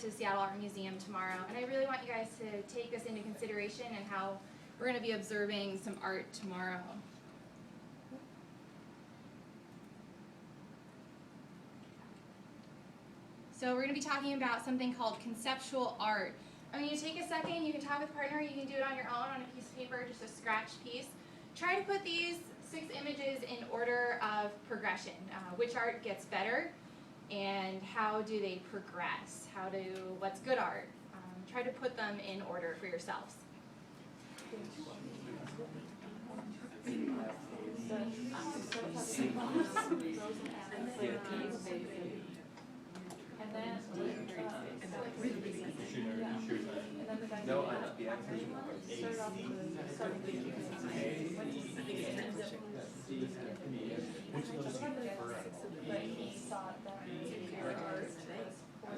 to the Seattle Art Museum tomorrow, and I really want you guys to take this into consideration and how we're going to be observing some art tomorrow. So we're going to be talking about something called conceptual art. I mean, you take a second, you can talk with a partner, you can do it on your own on a piece of paper, just a scratch piece. Try to put these 6 images in order of progression. Which art gets better, and how do they progress? What's good art? Try to put them in order for yourselves.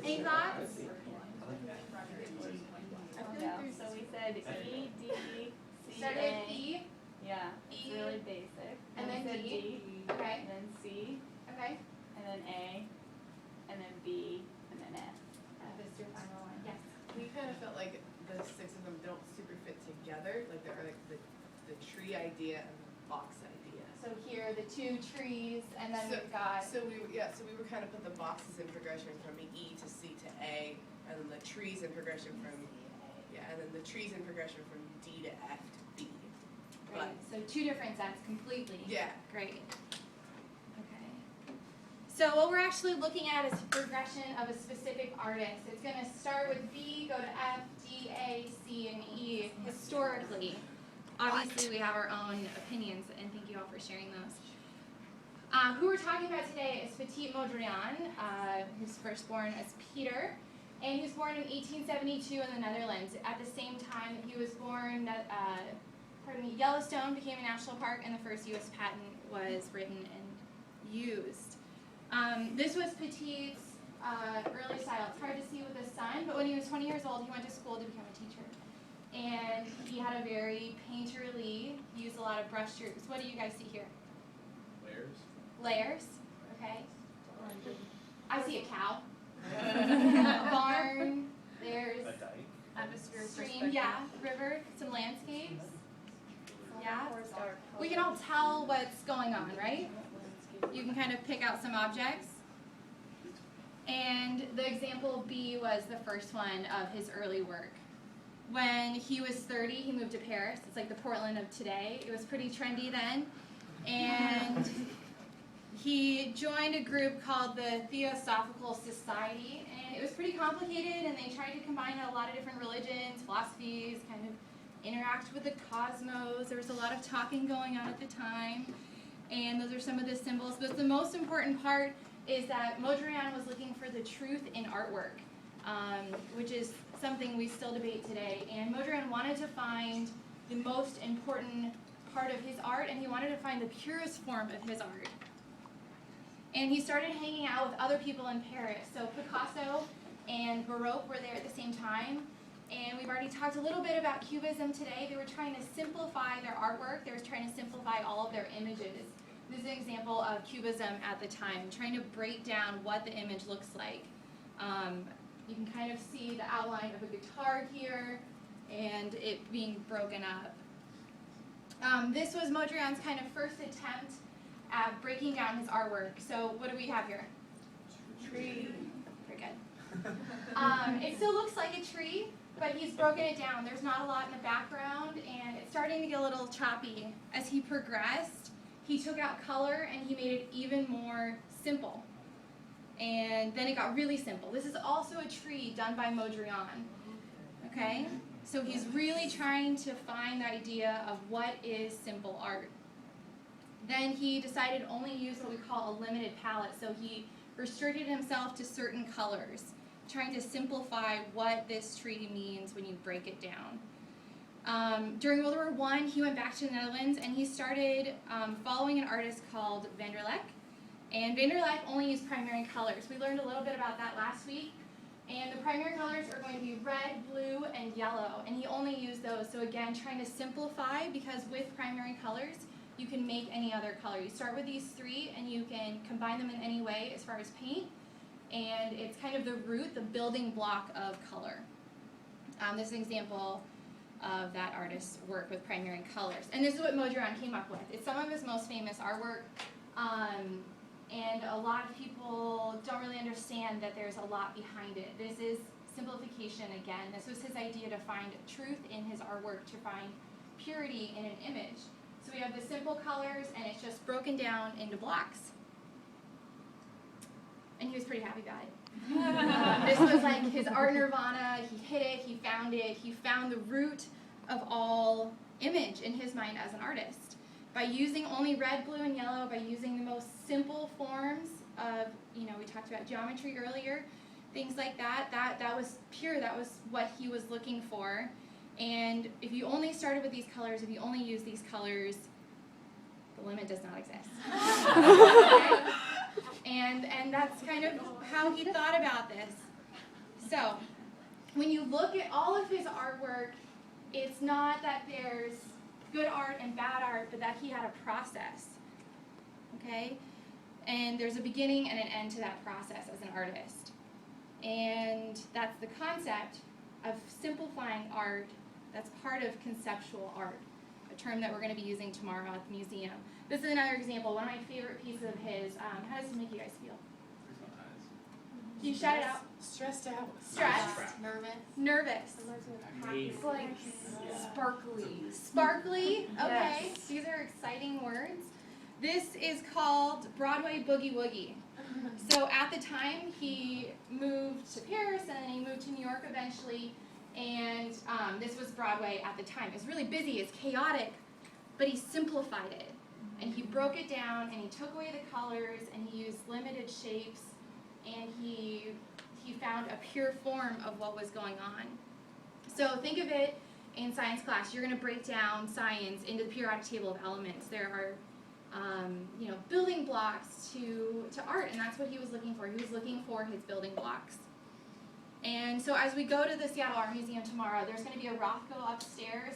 Any thoughts? So we said E, D, C, Started A. with E. Yeah, E. it's really basic. And then we said D. D. Okay. And then C. Okay. And then A. And then B. And then F. This is your final one. Yes. We kind of felt like the 6 of them don't super fit together. Like there are like the tree idea and the box idea. So here are the 2 trees, and then So- we've got. So we were kind of put the boxes in progression from E to C to A, and then the trees in progression from and then the trees in progression from D to F to B. Right. So 2 different sets completely. Yeah. Great. Okay. So what we're actually looking at is a progression of a specific artist. It's going to start with B, go to F, D, A, C, and E historically. Obviously, we have our own opinions, and thank you all for sharing those. Who we're talking about today is Petit Mondrian, who's first born as Peter, and he was born in 1872 in the Netherlands. At the same time that he was born, Yellowstone became a national park, and the first U.S. patent was written and used. This was Petit's early style. It's hard to see with the sun, but when he was 20 years old, he went to school to become a teacher. And he had a very painterly, he used a lot of brush strokes. What do you guys see here? Layers, okay. I see a cow. A barn, there's Atmosphere, stream, yeah, river, some landscapes. Yeah. We can all tell what's going on, right? You can kind of pick out some objects. And the example B was the first one of his early work. When he was 30, he moved to Paris. It's like the Portland of today. It was pretty trendy then. And he joined a group called the Theosophical Society, and it was pretty complicated, and they tried to combine a lot of different religions, philosophies, kind of interact with the cosmos. There was a lot of talking going on at the time, and those are some of the symbols. But the most important part is that Mondrian was looking for the truth in artwork, which is something we still debate today. And Mondrian wanted to find the most important part of his art, and he wanted to find the purest form of his art. And he started hanging out with other people in Paris. So Picasso and Baroque were there at the same time. And we've already talked a little bit about Cubism today. They were trying to simplify their artwork. They were trying to simplify all of their images. This is an example of Cubism at the time, trying to break down what the image looks like. You can kind of see the outline of a guitar here and it being broken up. This was Mondrian's kind of first attempt at breaking down his artwork. So what do we have here? Tree. Very good. It still looks like a tree, but he's broken it down. There's not a lot in the background, and it's starting to get a little choppy. As he progressed, he took out color and he made it even more simple. And then it got really simple. This is also a tree done by Mondrian. Okay? So he's really trying to find the idea of what is simple art. Then he decided to only use what we call a limited palette. So he restricted himself to certain colors, trying to simplify what this tree means when you break it down. During World War I, he went back to the Netherlands and he started following an artist called Van der Leck. And Van der Leck only used primary colors. We learned a little bit about that last week. And the primary colors are going to be red, blue, and yellow. And he only used those. So again, trying to simplify, because with primary colors, you can make any other color. You start with these 3 and you can combine them in any way as far as paint. and it's kind of the root, the building block of color. This is an example of that artist's work with primary colors. And this is what Modron came up with. It's some of his most famous artwork, and a lot of people don't really understand that there's a lot behind it. This is simplification again. This was his idea to find truth in his artwork, to find purity in an image. So we have the simple colors, and it's just broken down into blocks. And he was pretty happy about it. This was like his art nirvana. He hit it, he found it, he found the root of all image in his mind as an artist. By using only red, blue, and yellow, by using the most simple forms of, we talked about geometry earlier, things like that, that was pure, that was what he was looking for. And if you only started with these colors, if you only use these colors, the limit does not exist. Okay? And that's kind of how he thought about this. So, when you look at all of his artwork, it's not that there's good art and bad art, but that he had a process. Okay? And there's a beginning and an end to that process as an artist. And that's the concept of simplifying art. That's part of conceptual art, a term that we're going to be using tomorrow at the museum. This is another example, one of my favorite pieces of his. How does this make you guys feel? Can you shout it out? Stressed out. Stressed. Nervous. Sparkly. Okay. Yes. These are exciting words. This is called Broadway Boogie Woogie. So at the time, he moved to Paris, and then he moved to New York eventually. And this was Broadway at the time. It's really busy, it's chaotic, but he simplified it. And he broke it down, and he took away the colors, and he used limited shapes, and he found a pure form of what was going on. So think of it in science class. You're going to break down science into the periodic table of elements. There are building blocks to art, and that's what he was looking for. He was looking for his building blocks. And so as we go to the Seattle Art Museum tomorrow, there's going to be a Rothko upstairs.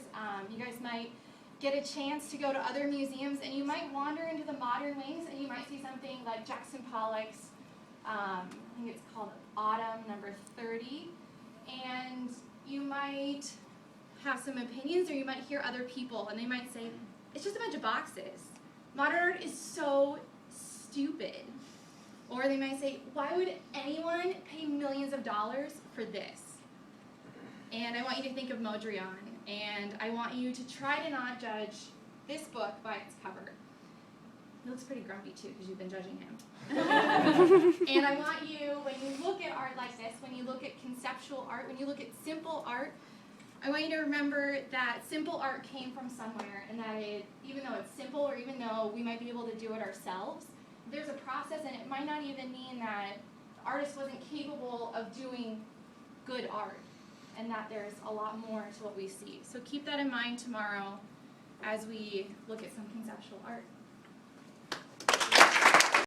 You guys might get a chance to go to other museums, and you might wander into the modern wings, and you might see something like Jackson Pollock's, I think it's called Autumn number 30, and you might have some opinions, or you might hear other people, and they might say, it's just a bunch of boxes. Modern art is so stupid. Or they might say, why would anyone pay millions of dollars for this? And I want you to think of Modron, and I want you to try to not judge this book by its cover. He looks pretty grumpy too, because you've been judging him. And I want you, when you look at art like this, when you look at conceptual art, when you look at simple art, I want you to remember that simple art came from somewhere, and that even though it's simple, or even though we might be able to do it ourselves, there's a process, and it might not even mean that the artist wasn't capable of doing good art, and that there's a lot more to what we see. So keep that in mind tomorrow as we look at some conceptual art.